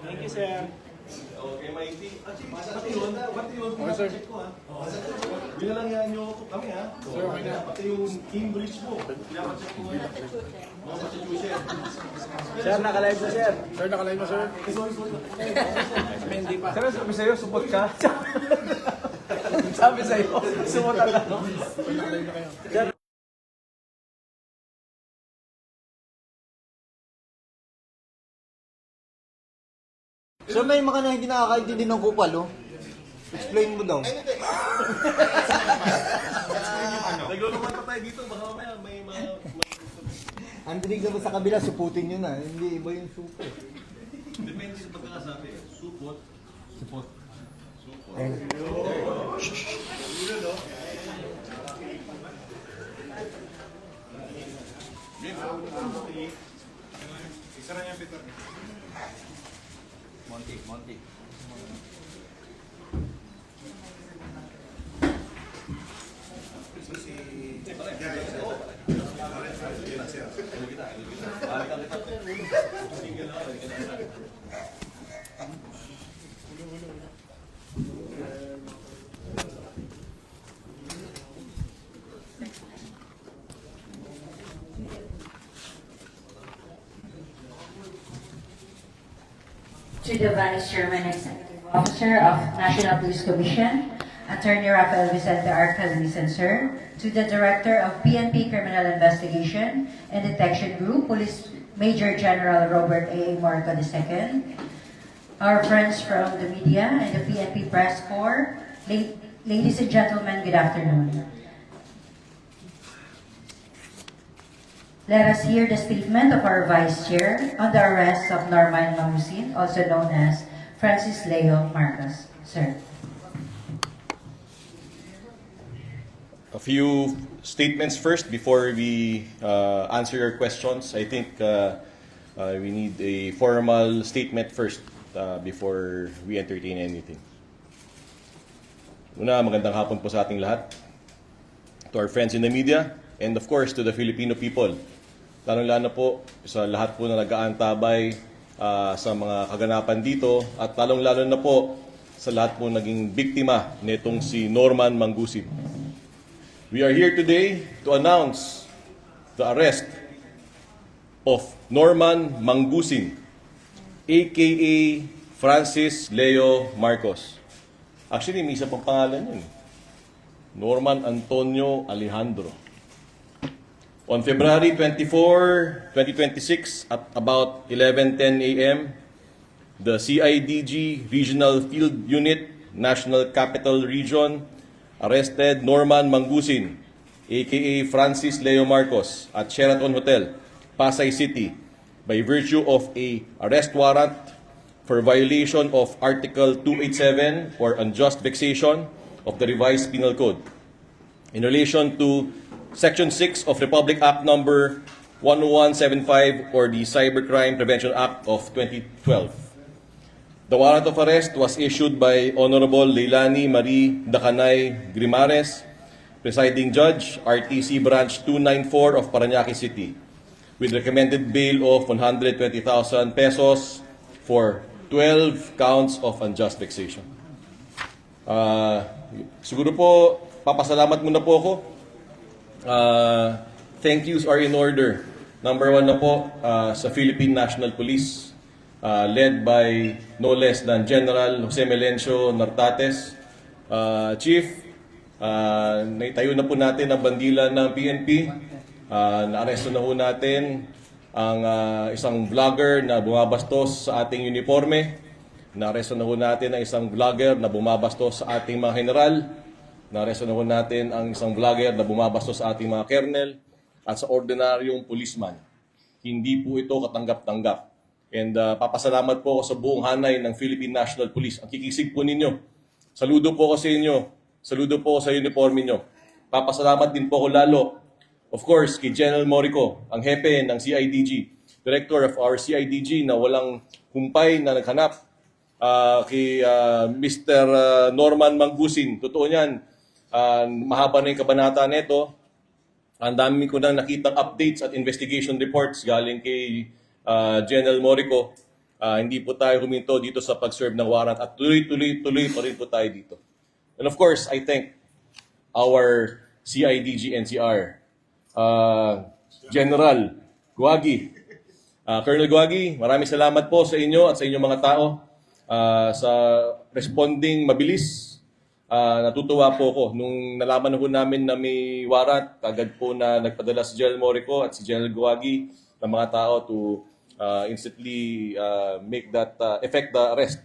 Thank you, sir. Okay, Mighty. Pati yun, check ko ha. Binalang yan nyo kami ha. Pati yung Cambridge mo. Pinapacheck ko ha. Massachusetts. Sir, nakalive na, sir. Sir, nakalive mo, sir. Hindi pa. Sir, sabi sa'yo, support ka. Sabi sa'yo, sumutan ka, no? Nakalive na kayo. Sir, So may mga na hindi nakakaintindi ng kupal, oh. Explain mo daw. Naglulukan pa tayo dito. Baka mamaya may mga... Ang dinig naman sa kabila, suputin nyo na. Hindi iba yung supo. Depende sa pagkakasabi. Support. Support. Support. Isa na yan, Peter. Monty. To the Vice Chairman and Executive Officer of National Police Commission, Attorney Rafael Vicente Arcalisan, sir. To the Director of PNP Criminal Investigation and Detection Group, Police Major General Robert A. Marco II. Our friends from the media and the PNP Press Corps, ladies and gentlemen, good afternoon. Let us hear the statement of our Vice Chair on the arrest of Norman Mamusin, also known as Francis Leo Marcos. Sir. A few statements first before we answer your questions. I think we need a formal statement first before we entertain anything. Una, magandang hapon po sa ating lahat. To our friends in the media, and of course to the Filipino people. Lalong-lalo po sa lahat po na nag-aantabay sa mga kaganapan dito at lalong-lalo na po sa lahat po naging biktima nitong si Norman Mangusin. We are here today to announce the arrest of Norman Mangusin, aka Francis Leo Marcos. Actually, may isa pang pangalan yun. Norman Antonio Alejandro. On February 24, 2026, at about 11:10 a.m., the CIDG Regional Field Unit, National Capital Region, arrested Norman Mangusin, aka Francis Leo Marcos, at Sheraton Hotel, Pasay City, by virtue of a arrest warrant for violation of Article 287 or unjust vexation of the Revised Penal Code in relation to Section 6 of Republic Act Number 10175 or the Cybercrime Prevention Act of 2012. The warrant of arrest was issued by Honorable Leilani Marie Dacanay Grimares, Presiding Judge, RTC Branch 294 of Parañaque City, with recommended bail of 120,000 pesos for 12 counts of unjust vexation. Siguro po, papasalamat muna po ako. Thank yous are in order. Number one na po sa Philippine National Police, led by no less than General Jose Melencio Nartates. Chief, naitayo na po natin ang bandila ng PNP. Naaresto na po natin ang isang vlogger na bumabastos sa ating uniforme. Naaresto na po natin ang isang vlogger na bumabastos sa ating mga general. Naaresto na po natin ang isang vlogger na bumabastos sa ating mga kernel at sa ordinaryong policeman. Hindi po ito katanggap-tanggap. And papasalamat po ako sa buong hanay ng Philippine National Police. Ang kikisig po ninyo. Saludo po ako sa inyo. Saludo po ako sa uniforme nyo. Papasalamat din po ako lalo, of course, kay General Morico, ang hepe ng CIDG, Director of our CIDG na walang humpay na naghanap. Kay Mr. Norman Mangusin. Totoo niyan. Mahaba na yung kabanata nito. Ang dami ko nang nakitang updates at investigation reports galing kay General Morico Hindi po tayo huminto dito sa pag-serve ng warrant at tuloy pa rin po tayo dito. And of course, I thank our CIDG NCR, General Guagi. Colonel Guagi, maraming salamat po sa inyo at sa inyong mga tao sa responding mabilis. Natutuwa po ako nung nalaman ho namin na may warrant, kagad po na nagpadala si General Morico at si General Guagi ng mga tao to instantly make that effect the arrest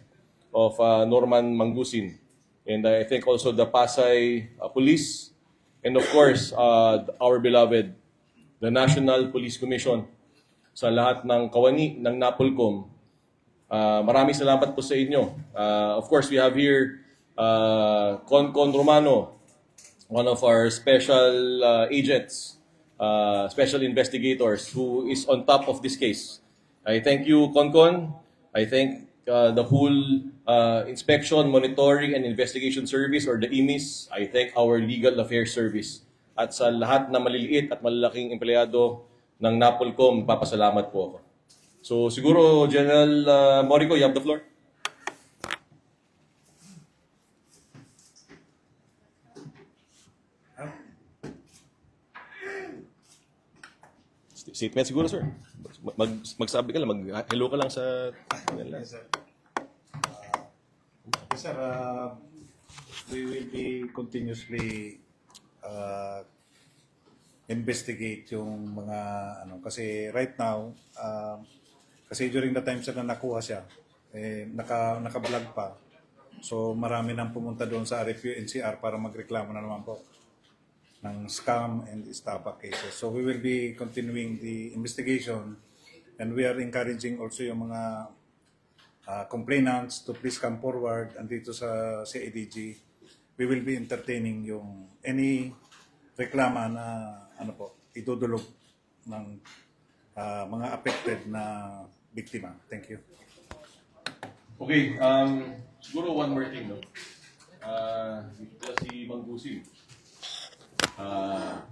of Norman Mangusin. And I think also the Pasay Police, and of course our beloved the National Police Commission, sa lahat ng kawani ng NAPOLCOM. Maraming salamat po sa inyo. Of course, we have here Concon Romano, one of our special agents, special investigators who is on top of this case. I thank you, Concon. I thank the whole Inspection, Monitoring, and Investigation Service or the IMIS. I thank our Legal Affairs Service. At sa lahat na maliliit at malalaking empleyado ng NAPOLCOM, papasalamat po ako. So siguro, General Morico, you have the floor. Statement siguro, sir. Magsabi ka lang, mag-hello ka lang sa... Yes, sir. Yes, sir. We will be continuously investigate yung mga kasi right now kasi during the time sir na nakuha siya naka-vlog pa, so marami nang pumunta doon sa RFU NCR para magreklamo na naman po ng scam and estafa cases. So we will be continuing the investigation, and we are encouraging also yung mga complainants to please come forward andito sa CIDG. We will be entertaining yung any reklama na idudulog ng mga affected na biktima. Thank you. Okay, siguro one more thing, no? Dito si Mangusin.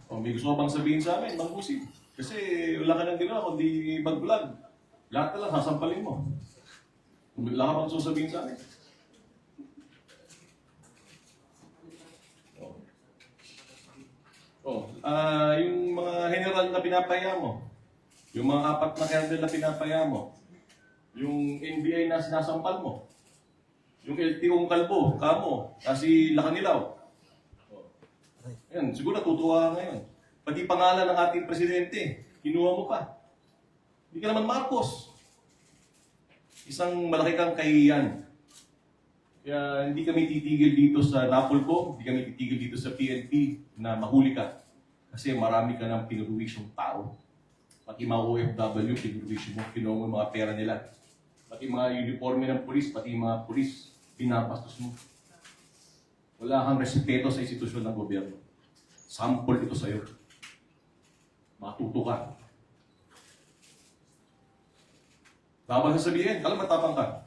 May gusto ka bang sabihin sa amin, Mangusin? Kasi wala ka nang ginawa kundi mag-vlog. Lahat na lang, sasampalin mo. Wala ka bang gusto sabihin sa amin? Yung mga general na pinapaya mo, yung mga 4 na colonel na pinapaya mo, yung NBI na sinasampal mo, yung LTO kalbo, kamo, kasi Lakanilaw. Yan, siguro natutuwa ka ngayon. Pati pangalan ng ating presidente, kinuha mo pa. Hindi ka naman Marcos. Isang malaki kang kahihiyan. Kaya hindi kami titigil dito sa NAPOLCOM, hindi kami titigil dito sa PNP na mahuli ka. Kasi marami ka ng pinuruwisyong tao. Pati mga OFW, pinuruwisyo mo, kinuha mo yung mga pera nila. Pati mga uniforme ng pulis, pati mga pulis, pinapastos mo. Wala kang respeto sa institusyon ng gobyerno. Sample ito sa'yo. Matuto ka. Tapang sasabihin, matapang ka.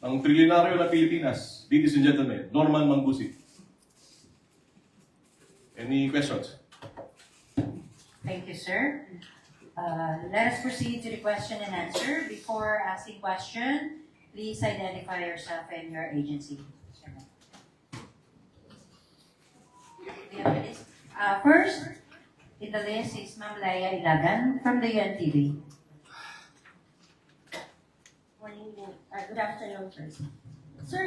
Ang trilyonaryo ng Pilipinas, ladies and gentlemen, Norman Mangusin. Any questions? Thank you, sir. Let us proceed to the question and answer. Before asking question, please identify yourself and your agency. We have a list. First, in the list is Ma'am Laia Ilagan from the UNTV. Good afternoon, sir. Sir,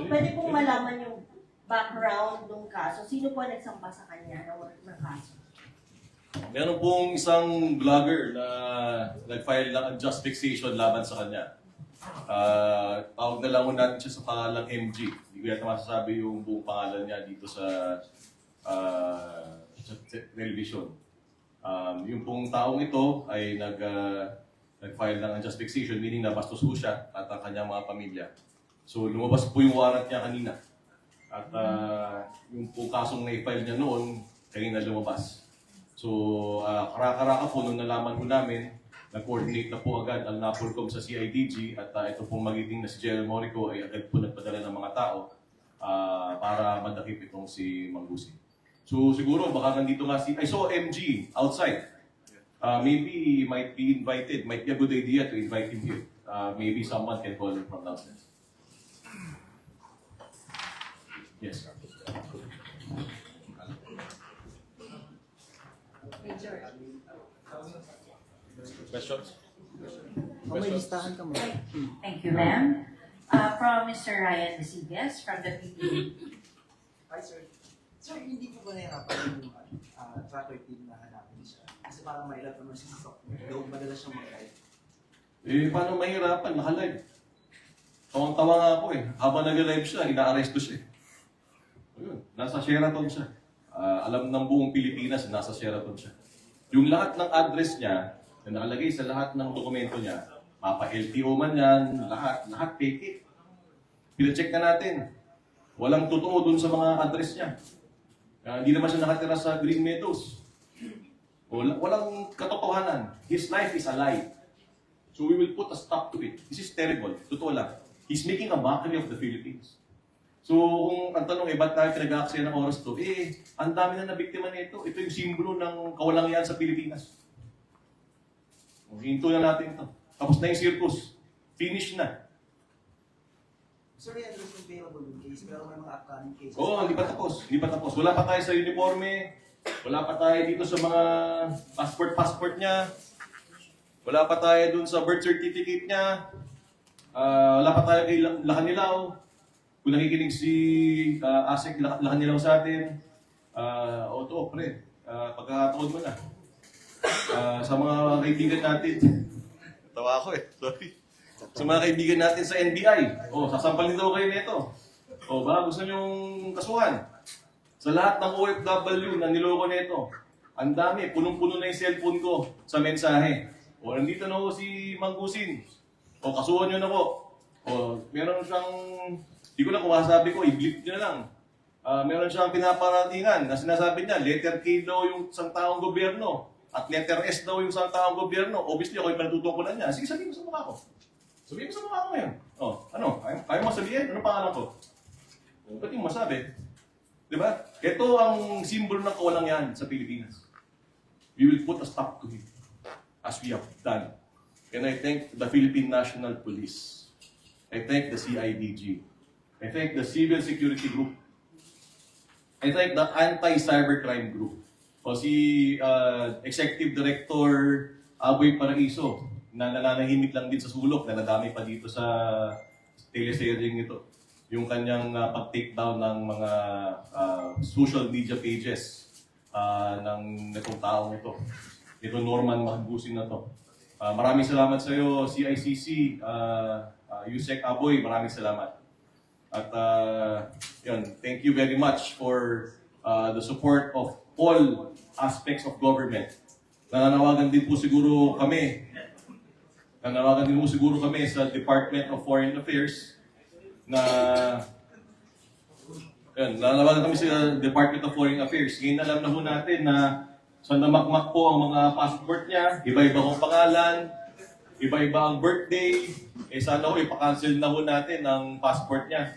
pwede pong malaman yung background ng kaso? Sino po nagsampa sa kanya ng kaso? Meron pong isang vlogger na nag-file ng unjust fixation laban sa kanya. Tawag na lang natin siya sa pangalang MG. Hindi ko yata masasabi yung buong pangalan niya dito sa television. Yung pong taong ito ay nag-file ng unjust fixation, meaning nabastos po siya at ang kanyang mga pamilya. So lumabas po yung warrant niya kanina. At yung po kasong na-file niya noon, kanina lumabas. So karaka-raka po nung nalaman po namin, nag-coordinate na po agad ang NAPOLCOM sa CIDG at ito pong magiting na si General Morico ay agad po nagpadala ng mga tao para madakip itong si Mangusin. So siguro baka nandito nga I saw MG outside. maybe he might be invited. Might be a good idea to invite him here. Maybe someone can call him from downstairs. Yes. Questions? May listahan ka mo. Thank you, ma'am. From Mr. Ryan Vasigas from the PTA. Hi, sir. Sir, hindi po ba nahirapan yung tracker team na hanapin siya? Kasi parang mahirap naman si Sok. Daw madalas siyang mag-guide. Paano mahirapan? Nakalive. Tawang-tawa nga ako Habang nag-live siya, ina-arresto siya. Ayun, nasa Sheraton siya. Alam ng buong Pilipinas, nasa Sheraton siya. Yung lahat ng address niya, na nakalagay sa lahat ng dokumento niya, mapa-LTO man yan, lahat fake it. Pina-check na natin. Walang totoo dun sa mga address niya. Hindi naman siya nakatira sa Green Meadows. Walang katotohanan. His life is a lie. So we will put a stop to it. This is terrible. Totoo lang. He's making a mockery of the Philippines. So kung ang tanong ba't tayo pinag-aaksaya ng oras to? Ang dami na nabiktima nito. Ito yung simbolo ng kawalangyaan sa Pilipinas. Hinto na natin ito. Tapos na yung circus. Finish na. Sir, yan is available in case, pero may mga upcoming cases. Hindi pa tapos. Hindi pa tapos. Wala pa tayo sa uniforme. Wala pa tayo dito sa mga passport niya. Wala pa tayo dun sa birth certificate niya. Wala pa tayo kay Lakanilaw. Kung nakikinig si Asek Lakanilaw sa atin, pre, pagkakataon mo na. Sa mga kaibigan natin, tawa ako sorry. Sa mga kaibigan natin sa NBI, sasampalin daw kayo nito. Ba, gusto nyong kasuhan. Sa lahat ng OFW na niloko nito, ang dami, punong-puno na yung cellphone ko sa mensahe. Nandito na ako si Manggusin. Kasuhan nyo na po. Meron siyang, di ko na kung masasabi ko, i-blip nyo na lang. Meron siyang pinaparatingan na sinasabi niya, letter K daw yung isang taong gobyerno at letter S daw yung isang taong gobyerno. Obviously, ako yung pinatutungkulan niya. Sige, sabihin mo sa mukha ko. Sabihin mo sa mukha ko ngayon. Kaya mo sabihin? Ano pangalan ko? Ba't yung masabi? Diba? Ito ang simbolo ng kawalangyaan sa Pilipinas. We will put a stop to it as we have done. And I thank the Philippine National Police. I thank the CIDG. I thank the Civil Security Group. I thank the Anti-Cybercrime Group. Si Executive Director Aboy Paraiso, na nananahimik lang din sa sulok, na nadami pa dito sa teleserye ito. Yung kanyang pag-take down ng mga social media pages ng itong taong ito. Ito Norman Manggusin na to. Maraming salamat sa iyo, CICC, Yusek Aboy, maraming salamat. At thank you very much for the support of all aspects of government. Nananawagan din po siguro kami sa Department of Foreign Affairs na nananawagan kami sa Department of Foreign Affairs. Ngayon alam na po natin na sa namakmak po ang mga passport niya, iba-iba kong pangalan, iba-iba ang birthday, sana ko ipa-cancel na po natin ang passport niya.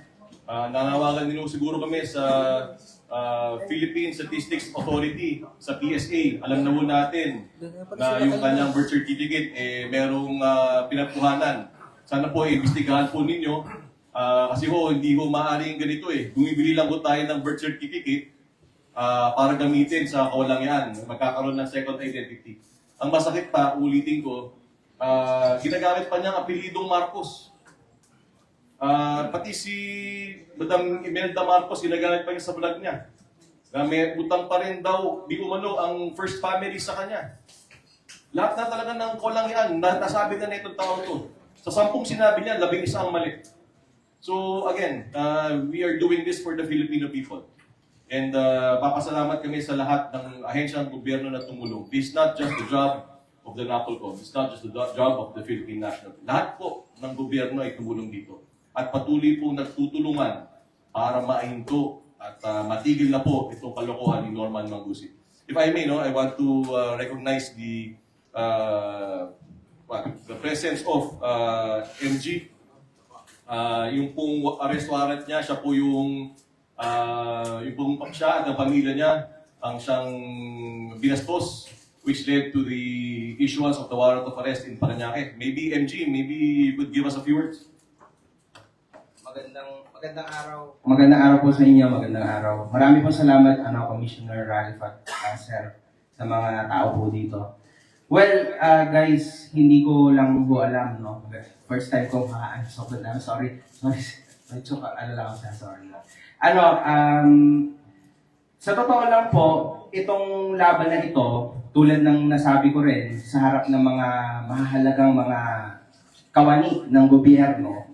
Nanawagan din po siguro kami sa Philippine Statistics Authority, sa PSA. Alam na po natin na yung kanyang birth certificate merong pinagkuhanan. Sana po imbestigahan po ninyo. Kasi hindi ho maaaring ganito Bumibili lang po tayo ng birth certificate para gamitin sa kawalangyaan. Magkakaroon ng second identity. Ang masakit pa, ulitin ko, ginagamit pa niyang apelidong Marcos. Pati si Madam Imelda Marcos, ginagamit pa niya sa vlog niya. May utang pa rin daw, di umano, ang first family sa kanya. Lahat na talaga ng kawalangyaan, nasabi na itong tao to. Sa 10 sinabi niya, 11 ang mali. So again, we are doing this for the Filipino people. And papasalamat kami sa lahat ng ahensyang gobyerno na tumulong. This is not just the job of the NAPOLCOM. It's not just the job of the Philippine National. Lahat po ng gobyerno ay tumulong dito. At patuloy pong nagtutulungan para mainto at matigil na po itong kalokohan ni Norman Manggusin. If I may, I want to recognize the presence of MG. Yung pong arrest warrant niya, siya po yung pong siya at ang pamilya niya ang siyang binastos which led to the issuance of the warrant of arrest in Parañaque. Maybe MG, maybe you could give us a few words? Magandang araw. Magandang araw po sa inyo, magandang araw. Marami po salamat, Commissioner Ralph at Sir, sa mga tao po dito. Well, guys, hindi ko lang po alam, no? First time ko sorry. Medyo lang ako, sorry. Sa totoo lang po, itong laban na ito, tulad ng nasabi ko rin, sa harap ng mga mahalagang mga kawani ng gobyerno,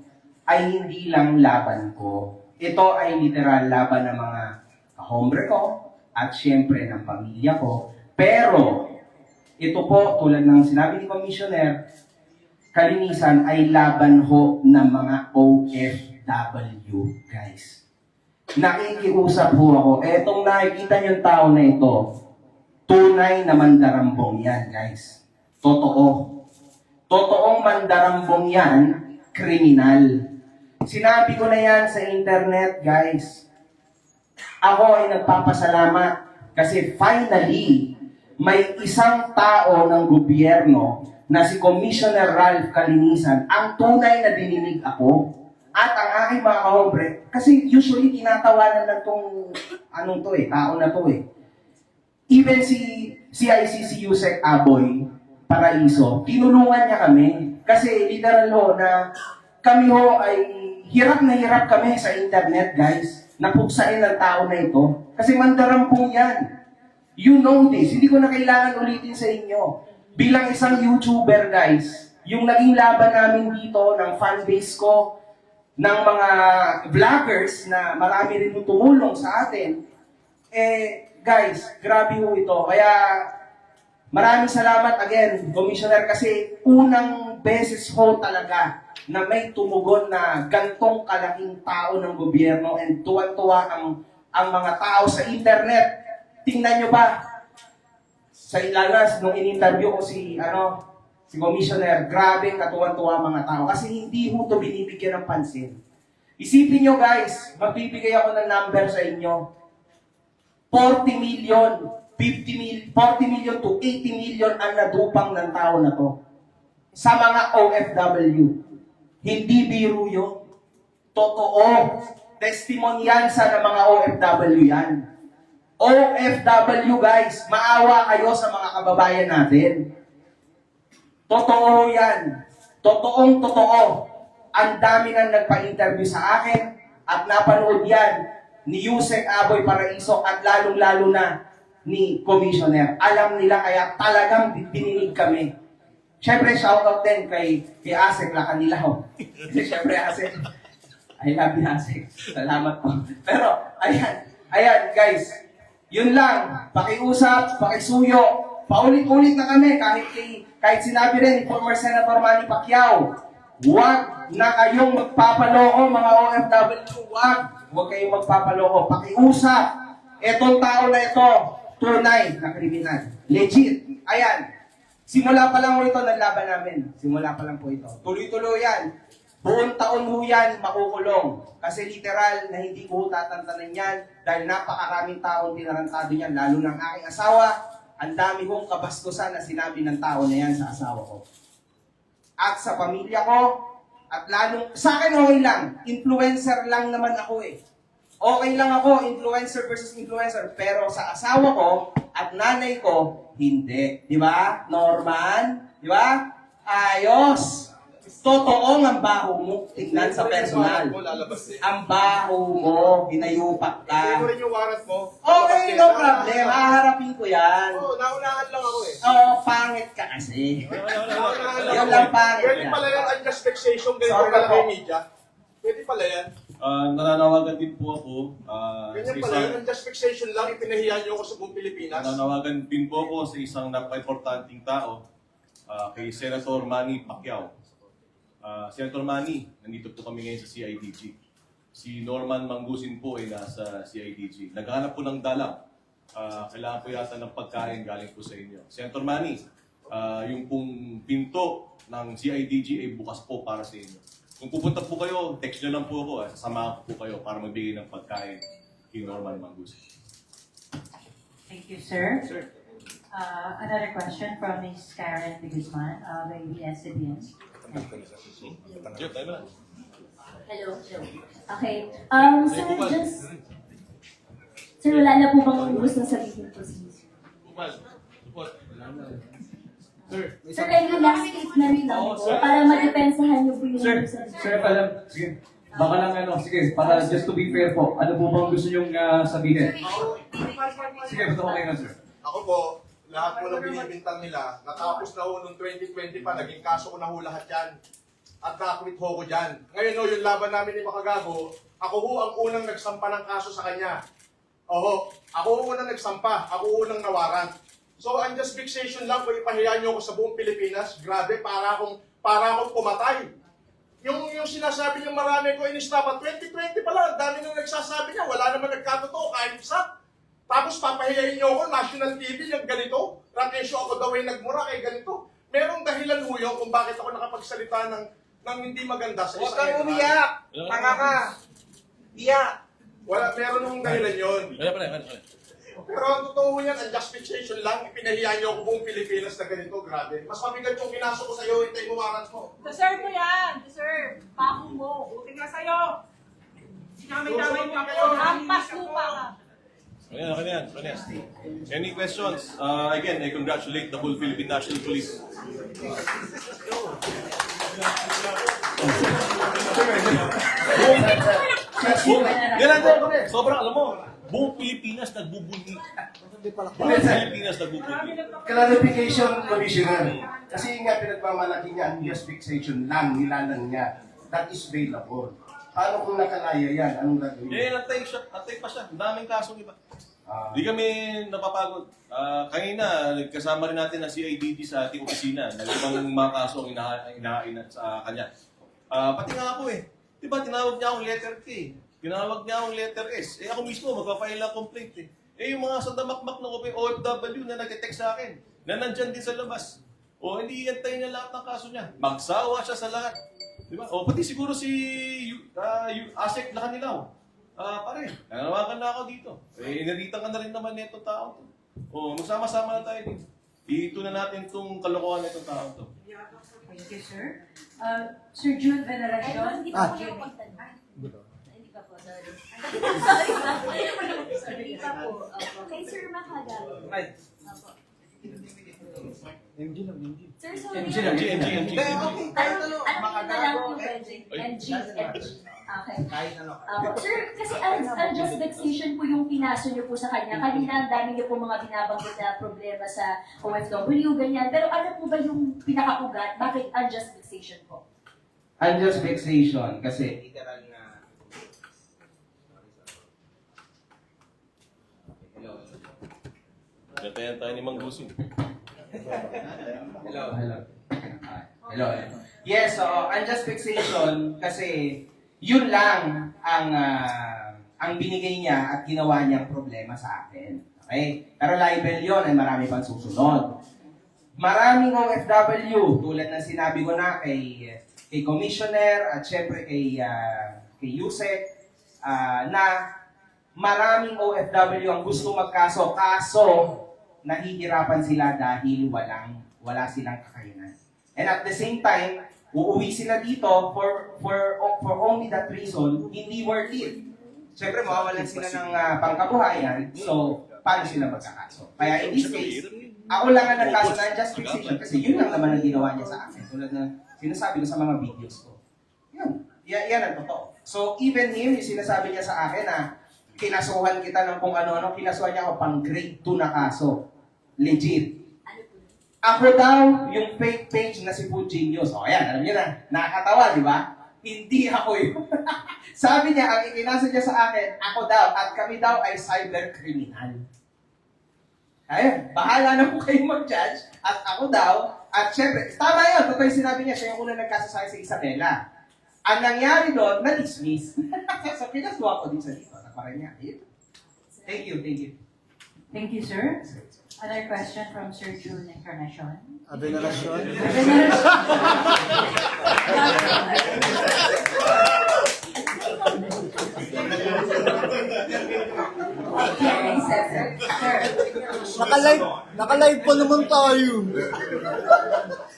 ay hindi lang laban ko. Ito ay literal laban ng mga kahombre ko at syempre ng pamilya ko. Pero, ito po, tulad ng sinabi ni Commissioner, kalinisan ay laban ho ng mga OFW, guys. Nakikiusap ho ako. Etong nakikita niyong tao na ito, tunay na mandarambong yan, guys. Totoo. Totoong mandarambong yan, kriminal. Sinabi ko na yan sa internet, guys. Ako ay nagpapasalamat kasi finally, may isang tao ng gobyerno na si Commissioner Ralph Calinisan ang tunay na dininig ako at ang aking mga kahombre. Kasi usually tinatawanan na tong tao na to eh. Even si CICC Yusek Aboy Paraiso, tinulungan niya kami. Kasi literal ho na kami ho ay hirap na hirap kami sa internet, guys. Napuksain ng tao na ito. Kasi mandarampong yan. You know this. Hindi ko na kailangan ulitin sa inyo. Bilang isang YouTuber, guys, yung naging laban namin dito ng fanbase ko, ng mga vloggers na marami rin tumulong sa atin, guys, grabe ho ito. Kaya maraming salamat again, Commissioner, kasi unang beses ho talaga na may tumugon na gantong kalaking tao ng gobyerno and tuwan-tuwa ang mga tao sa internet. Tingnan nyo ba? Sa ilalas, nung in-interview ko si Commissioner, grabe katuwan-tuwa mga tao. Kasi hindi mo ito binibigyan ng pansin. Isipin nyo guys, magbibigay ako ng number sa inyo. 40 million to 80 million ang nadupang ng tao na to. Sa mga OFW. Hindi biro yun. Totoo. Testimoniansa ng mga OFW yan. OFW guys, maawa kayo sa mga kababayan natin. Totoo yan. Totoong totoo. Ang dami nang nagpa-interview sa akin at napanood yan ni Yusek Aboy Paraiso at lalong-lalo na ni Commissioner. Alam nila kaya talagang bininig kami. Siyempre, shoutout din kay Asek Lakanilaw. Siyempre, Asek. I love you, Asek. Salamat po. Pero, ayan guys. Yun lang, pakiusap, pakisuyo, paulit-ulit na kami kahit sinabi rin ni former Senator Manny Pacquiao, huwag na kayong magpapaloko mga OFW, huwag kayong magpapaloko, pakiusap, etong tao na ito, tunay na kriminal, legit, ayan, simula pa lang po ito ng laban namin, simula pa lang po ito, tuloy-tuloy yan. Buong taon ho yan makukulong. Kasi literal na hindi ko tatantanan yan dahil napakaraming taong tinarantado yan, lalo ng aking asawa. Ang dami kong kabastusan na sinabi ng tao na yan sa asawa ko. At sa pamilya ko, at lalong, sa akin okay lang, influencer lang naman ako eh. Okay lang ako, influencer versus influencer, pero sa asawa ko at nanay ko, hindi. Di ba? Norman? Di ba? Ayos! Totoong ang baho mo, tignan sa personal. Ang baho mo, hinayupak ka. Hindi mo rin yung warrant mo. Okay, no problem. Haharapin ko yan. Oo, naunahan lang ako eh. Oo, pangit ka kasi. Yan lang pangit Pwede yan. pala yan unjust vexation, ganyan pala kay media. Pwede pala yan. Nananawagan din po ako. Ganyan pala yan, unjust vexation lang, ipinahiya niyo ako sa buong Pilipinas. Nananawagan din po ako sa isang napaka-importanting tao, kay Senator Manny Pacquiao. Senator Manny, nandito po kami ngayon sa CIDG. Si Norman Mangusin po ay nasa CIDG. Naghanap po ng dalang. Kailangan po yata ng pagkain galing po sa inyo. Senator Manny, yung pong pinto ng CIDG ay bukas po para sa inyo. Kung pupunta po kayo, text nyo lang po ako. Sasamahan ko po kayo para magbigay ng pagkain kay Norman Mangusin. Thank you, sir. Another question from Ms. Karen de Guzman of ABS-CBN. Jeff, tayo na. Hello. Okay. Sir, Sir, wala na po bang gusto sabihin po si Sir, kayo last statement lang po para madepensahan niyo po yung Sir, sige. Baka lang sige, para just to be fair po, ano po bang gusto niyong sabihin? Sige, ba't ako kayo na, sir? Ako po, lahat po ng binibintang nila, natapos na ho noong 2020 pa, naging kaso ko na ho lahat yan. At nakakwit ho ko dyan. Ngayon ho, yung laban namin ni Makagago, ako ho ang unang nagsampa ng kaso sa kanya. Oho, ako ho unang nagsampa, ako unang nawaran. So, ang just fixation lang, kung ipahiya niyo ako sa buong Pilipinas, grabe, para akong pumatay. Yung sinasabi niyo marami ko inistapa, 2020 pala, ang dami nang nagsasabi niya, wala naman nagkatotoo, kahit isa. Tapos papahiyain niyo ako, national TV, yung ganito. Rakesyo ako daw ay nagmura kay ganito. Merong dahilan ho yun kung bakit ako nakapagsalita ng hindi maganda sa isang. Huwag kang umiyak! Tanga ka! Iyak! Meron hong dahilan yun. Wala. Pero ang totoo yan, ang justification lang, ipinahiya niyo ako buong Pilipinas na ganito, grabe. Mas mabigat yung kinaso ko sa'yo, hintay mo warrants mo. Deserve mo yan! Deserve! Pako mo! Buti nga sa'yo! Sinamay-damay mo ako! Hampas lupa ka! Kanya. Any questions? Again, I congratulate the whole Philippine National Police. Sobrang alam mo, buong Pilipinas nagbubuli. Buong Pilipinas nagbubuli. Clarification, Commissioner. Kasi nga pinagmamalaki niya, ang just fixation lang, nilalang niya. That is bailable. Paano kung nakalaya yan? Anong gagawin? Natay pa siya. Ang daming kasong iba. Hindi kami napapagod. Kanina, nagkasama rin natin ang CIDD sa ating opisina. Nagibang mga kaso ang inahain sa kanya. Pati nga ako Diba, tinawag niya akong letter T. Tinawag niya akong letter S. Ako mismo, magpa-file ng complaint yung mga sandamakmak na OFW na nag-text sa akin, na nandyan din sa labas. Hindi iantayin niya lahat ng kaso niya. Magsawa siya sa lahat. Diba? Pati siguro si Asek na kanilaw. Pare, nanawagan na ako dito. Iniritan ka na rin naman nitong tao to. Magsama-sama na tayo dito. Ito na natin itong kalokohan na itong tao to. Thank you, sir. Sir June Veneracion. Hindi pa po yung pagtanda. Hindi pa po, sorry. Sorry pa po. Kay Sir Makagago. Opo. MG. Sir, sorry. MG. Ano na lang yung MG. Okay. Sir, kasi unjust vexation po yung pinaso niyo po sa kanya. Kanina, ang dami niyo po mga binabanggit na problema sa OFW, ganyan. Pero ano po ba yung pinakaugat? Bakit unjust vexation po? Unjust vexation kasi literal na Gatayan tayo ni Mang Gusin. Hello. Yes, so unjust vexation kasi yun lang ang binigay niya at ginawa niyang problema sa akin. Okay? Pero libel yun ay marami pang susunod. Maraming OFW, tulad ng sinabi ko na kay Commissioner at syempre kay Yusek, na maraming OFW ang gusto magkaso, kaso nahihirapan sila dahil wala silang kakayanan. And at the same time, uuwi sila dito for only that reason, hindi worth it. Siyempre, mawawalan sila ng pangkabuhayan, so paano sila magkakaso? Kaya in this case, ako lang ang nagkaso na just fixation kasi yun lang naman ang ginawa niya sa akin. Tulad na sinasabi ko sa mga videos ko. Yan ang totoo. So even him, yung sinasabi niya sa akin na kinasuhan kita ng kung ano-ano, kinasuhan niya ako pang grade 2 na kaso. Legit. Ako daw, yung fake page na si Fujinius. Ayan, alam niyo na. Nakakatawa, di ba? Hindi ako yun. Sabi niya, ang ikinasa niya sa akin, ako daw, at kami daw ay cyber criminal. Ayun, bahala na po kayo mag-judge, at ako daw, at syempre, tama yun, totoo yung sinabi niya, siya yung unang nagkaso sa akin sa Isabela. Ang nangyari doon, na-dismiss. So, pinasuwa ko din sa dito. Parang niya, thank you. Thank you, sir. Another question from Sir June Encarnacion. Veneracion. Naka-live pa naman tayo.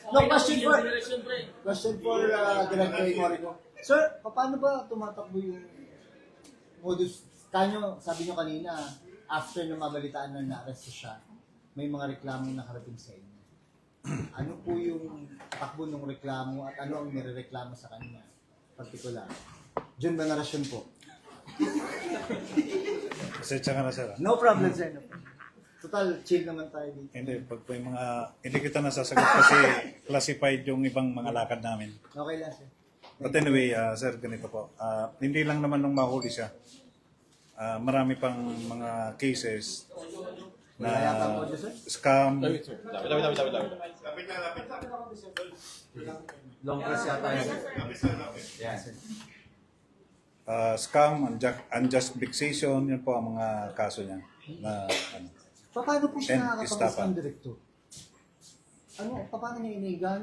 No, question for Director Morico. Sir, paano ba tumatakbo yung modus? Kanyo, sabi nyo kanina, after na mabalitaan na na-arrest siya, may mga reklamo nakarating sa inyo. Ano po yung takbo ng reklamo at ano ang nirereklamo sa kanya? Particular. John Veneracion po. Kasi tsaka na sir. No problem, sir. No problem. Total, chill naman tayo dito. Hindi, pag may mga, hindi kita nasasagot kasi classified yung ibang mga lakad namin. Okay lang, sir. But anyway, sir, ganito po. Hindi lang naman nung mahuli siya. Marami pang mga cases na Wala yata ang audio, sir? scam. Lapit. Long press yata yun. Yan. Scam, unjust vexation, yun po ang mga kaso niya. Na, ano. Paano po siya And nakakapagpas estafa. ng direkto? Paano niya inigan?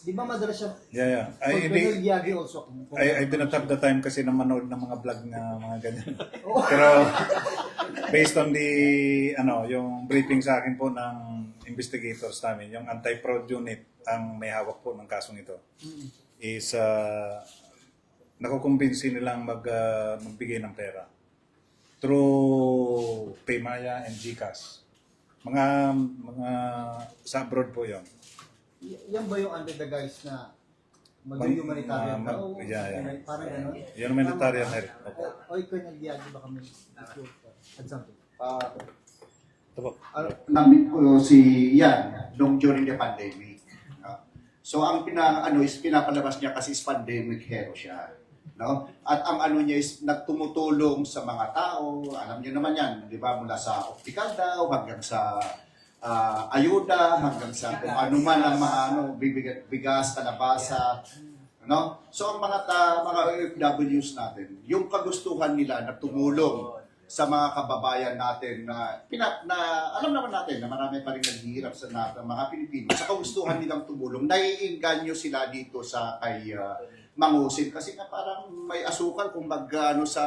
Di ba madalas siya? Yeah. Colonel Yagi also. I didn't have the time kasi na manood ng mga vlog na mga ganyan. Pero based on the yung briefing sa akin po ng investigators namin, yung anti-fraud unit ang may hawak po ng kasong ito. Is nakukumbinsi nilang magbigay ng pera through Paymaya and GCash. Mga sa abroad po 'yon. Yan ba yung under the guise na mag-humanitarian ka? Yeah. Parang gano'n? Yan humanitarian help. Opo. O ikaw nag-diagi ba kami? Add something. Ito po. Namit ko si Yan nung during the pandemic. So ang pinapalabas niya kasi is pandemic hero siya. No? At ang ano niya is nagtumutulong sa mga tao. Alam niyo naman yan, di ba? Mula sa optical daw hanggang sa ayuda, hanggang sa kung ano man ang bigas, kalabasa. No? So ang mga OFWs natin, yung kagustuhan nila na tumulong sa mga kababayan natin na alam naman natin na marami pa rin naghihirap sa mga Pilipino. Sa kagustuhan nilang tumulong, naiinganyo sila dito sa kay Mangusin kasi nga parang may asukal kung sa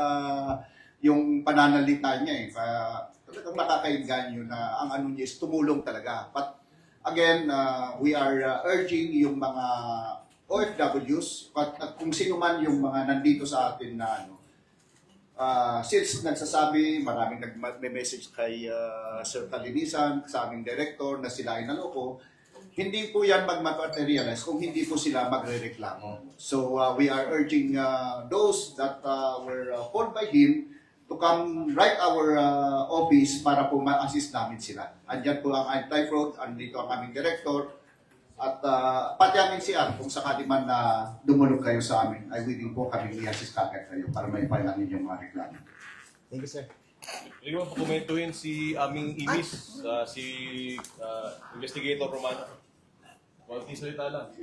yung pananalita niya talagang nakakainganyo na ang ano niya is tumulong talaga. But again, we are urging yung mga OFWs at kung sino man yung mga nandito sa atin na since nagsasabi, maraming nag-message kay Sir Kalinisan, sa aming director na sila ay naloko, hindi po yan mag-materialize kung hindi po sila magre-reklamo. So we are urging those that were called by him to come right our office para po ma-assist namin sila. Andyan po ang anti-fraud, andito ang aming director, at pati aming CR, kung sakali man na dumulog kayo sa amin, ay willing po kami i-assist kagad kayo para may file namin yung mga reklamo. Thank you, sir. Pwede mo pakomentuhin si aming imis, si Investigator Romano. Kunti salita lang.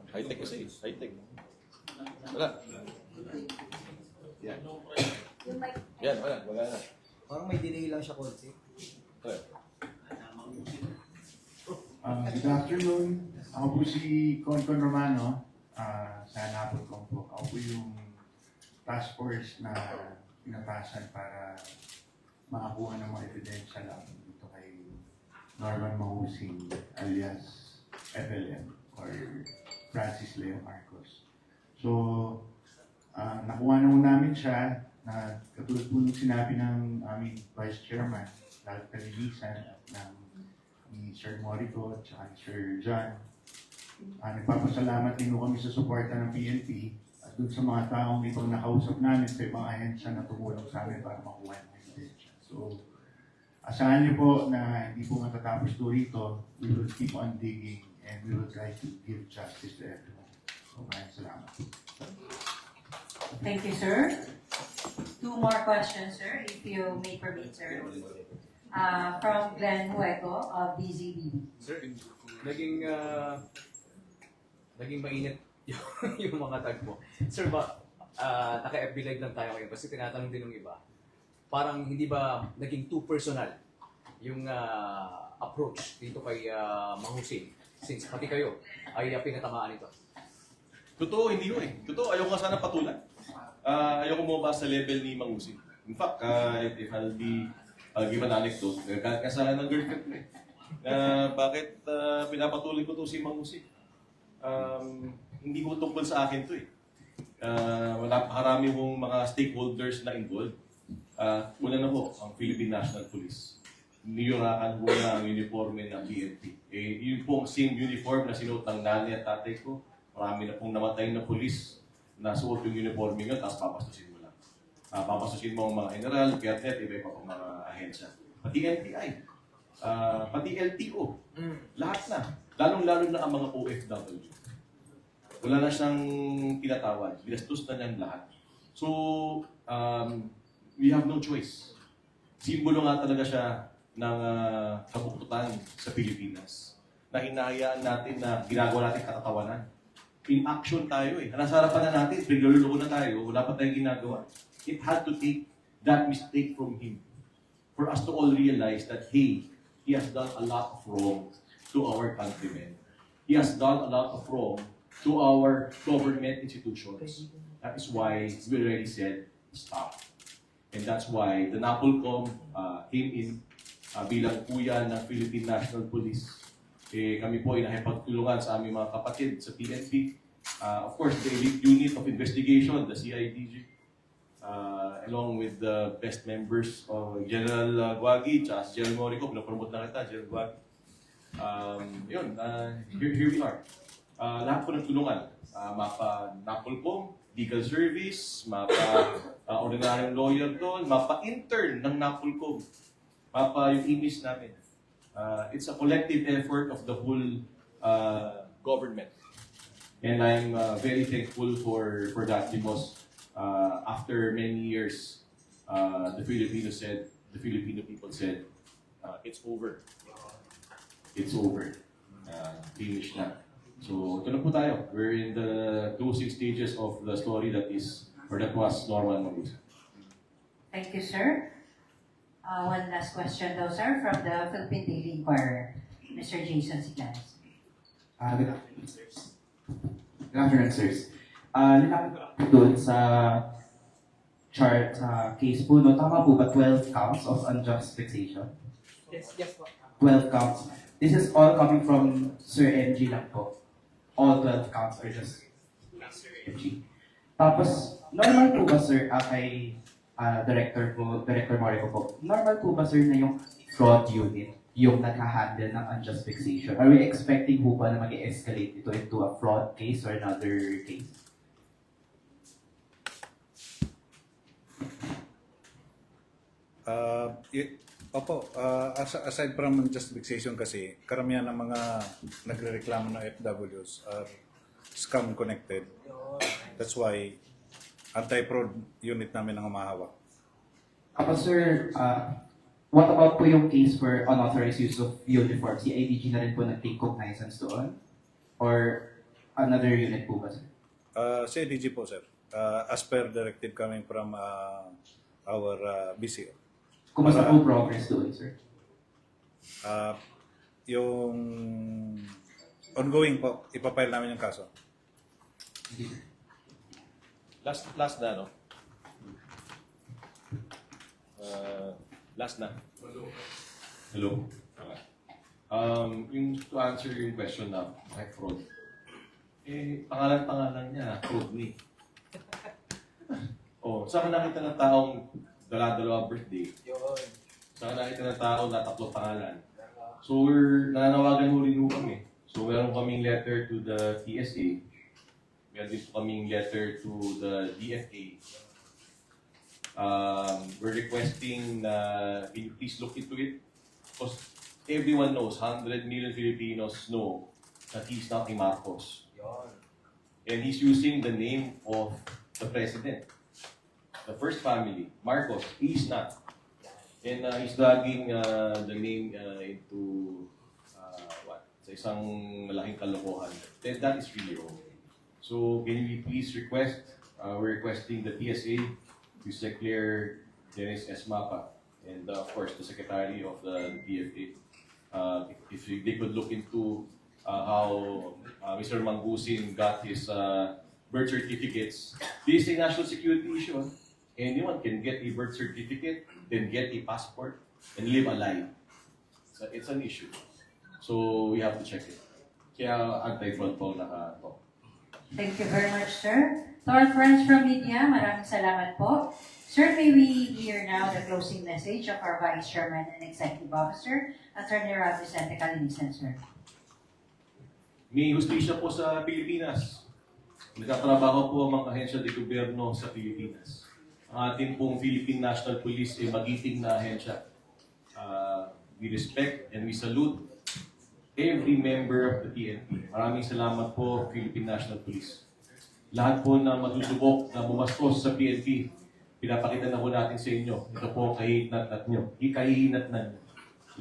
High-tech kasi, high-tech. Wala. Yan, wala na. Parang may delay lang siya konti. Okay. Good afternoon. Ako po si Concon Romano. Sa napot ko po. Ako po yung task force na pinatasan para makakuha ng mga ebidensya lang dito kay Norman Mahusing alias FLM or Francis Leo Marcos. So, nakuha na namin siya na katulad po nung sinabi ng aming Vice Chairman, Lalo Kalinisan at ni Sir Morico at saka ni Sir John. Nagpapasalamat din kami sa suporta ng PNP at dun sa mga taong ibang nakausap namin sa ibang ahensya na tumulong sa amin para makuha ng ebidensya. So, asahan niyo po na hindi po matatapos po rito. We will keep on digging and we will try to give justice to everyone. So, maraming salamat. Thank you, sir. 2 more questions, sir, if you may permit, sir. From Glenn Hueco of DZBB. Sir, naging mainit yung mga tag mo. Sir, naka-FB live lang tayo ngayon kasi tinatanong din ng iba. Parang hindi ba naging too personal yung approach dito kay Mahusing since pati kayo ay pinatamaan ito? Totoo, hindi ko eh. Totoo, ayoko nga sana patulan. Ayoko bumaba sa level ni Mang Usi. In fact, if I'll give an anecdote, nagkakaroon ka sana ng girlfriend ko eh. Bakit pinapatuloy ko to si Mang Usi? Hindi ko tungkol sa akin to eh. Napakarami mong mga stakeholders na involved. Una na po, ang Philippine National Police. Niyurakan po na ang uniforme ng PNP. Yun po ang same uniform na sinuot ng nanay at tatay ko. Marami na pong namatay na police na suot yung uniforme nyo, tapos papastusin mo lang. Papastusin mo ang mga general, cadet, iba-iba pang mga ahensya. Pati NTI, pati LTO, lahat na. Lalong-lalo na ang mga OFW. Wala na siyang tinatawag. Binastos na niyan lahat. So, we have no choice. Simbolo nga talaga siya ng kabukutan sa Pilipinas. Na hinahayaan natin na ginagawa natin katatawanan. In action tayo eh. Nasa harapan na natin, nagluluko na tayo, wala pa tayong ginagawa. It had to take that mistake from him for us to all realize that, hey, he has done a lot of wrong to our countrymen. He has done a lot of wrong to our government institutions. That is why we already said, stop. And that's why the NAPOLCOM came in bilang kuya ng Philippine National Police. Kami po ay nakipagtulungan sa aming mga kapatid sa PNP. Of course, the elite unit of investigation, the CIDG, along with the best members of General Guagi, tsaka si General Morico, pinapromote na kita, General Guagi. Here we are. Lahat po nagtulungan. Mapa NAPOLCOM, legal service, mapa ordinaryong lawyer doon, mapa intern ng NAPOLCOM, mapa yung image namin. It's a collective effort of the whole government. And I'm very thankful for that because after many years, the Filipino people said, it's over. It's over. Finish na. So, ito na po tayo. We're in the closing stages of the story that was Norman Magusa. Thank you, sir. One last question though, sir, from the Philippine Daily Inquirer. Mr. Jason Siglanes. Good afternoon, sirs. Good afternoon, sirs. Nilapit ko doon sa chart case po, no? Tama po ba 12 counts of unjust fixation? Yes po. 12 counts. This is all coming from Sir MG lang po. All 12 counts are just Sir MG. Tapos, normal po ba, sir, kay Director Morico po, normal po ba, sir, na yung fraud unit yung nagka-handle ng unjust fixation? Are we expecting po ba na mag-escalate ito into a fraud case or another case? Aside from unjust fixation kasi, karamihan ng mga nagre-reklamo ng FWs are scam connected. That's why anti-fraud unit namin ang humahawak. Tapos sir, what about po yung case for unauthorized use of uniform? Si IDG na rin po nag-take cognizance doon? Or another unit po ba, sir? Si IDG po, sir. As per directive coming from our BCO. Kumusta po progress doon, sir? Yung ongoing po, ipapile namin yung kaso. Last na, no? Last na. Hello. Yung to answer your question na, like fraud. Pangalan niya, fraud ni. Saan ka nakita ng taong dala-dalawa birthday? Saan ka nakita ng taong na tatlo pangalan? So nananawagan ho rin kami. So meron kaming letter to the TSA. Meron din kaming letter to the DFA. We're requesting can you please look into it? Because everyone knows, 100 million Filipinos know that he's not a Marcos. And he's using the name of the president. The first family, Marcos, he's not. And he's dragging the name into sa isang malaking kalokohan. Then that is really wrong. So can we please request, we're requesting the PSA, Mr. Secretary Dennis S. Mapa, and of course the Secretary of the DFA, if they could look into how Mr. Mangusin got his birth certificates. This is a national security issue. Anyone can get a birth certificate, then get a passport, and live a lie. So it's an issue. So we have to check it. Kaya anti-fraud po naka-talk. Thank you very much, sir. To our friends from media, maraming salamat po. Sir, may we hear now the closing message of our Vice Chairman and Executive Officer, Attorney Rafi Vicente Calinisan, sir. May hustisya po sa Pilipinas. Nagtatrabaho po ang mga ahensya de gobyerno sa Pilipinas. Ang ating pong Philippine National Police ay magiting na ahensya. We respect and we salute every member of the PNP. Maraming salamat po, Philippine National Police. Lahat po na masusubok na bumastos sa PNP, pinapakita na po natin sa inyo. Ito po kahihinat-nat nyo. Kahihinat-nat nyo.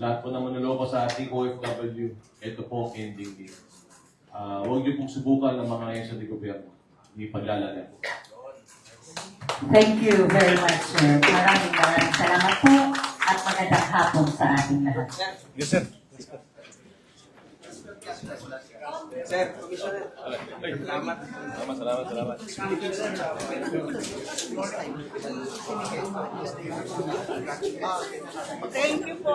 Lahat po na manuloko sa ating OFW, ito po ang ending din. Huwag niyo pong subukan ng mga ahensya de gobyerno. Hindi paglalagan po. Thank you very much, sir. Maraming salamat po at magandang hapon sa ating lahat. Yes, sir. Sir, Commissioner. Salamat. Thank you po.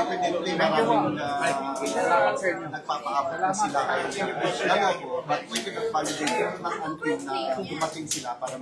Evidently maraming nagpapaabot na sila. Lalo po, but we cannot validate until na dumating sila para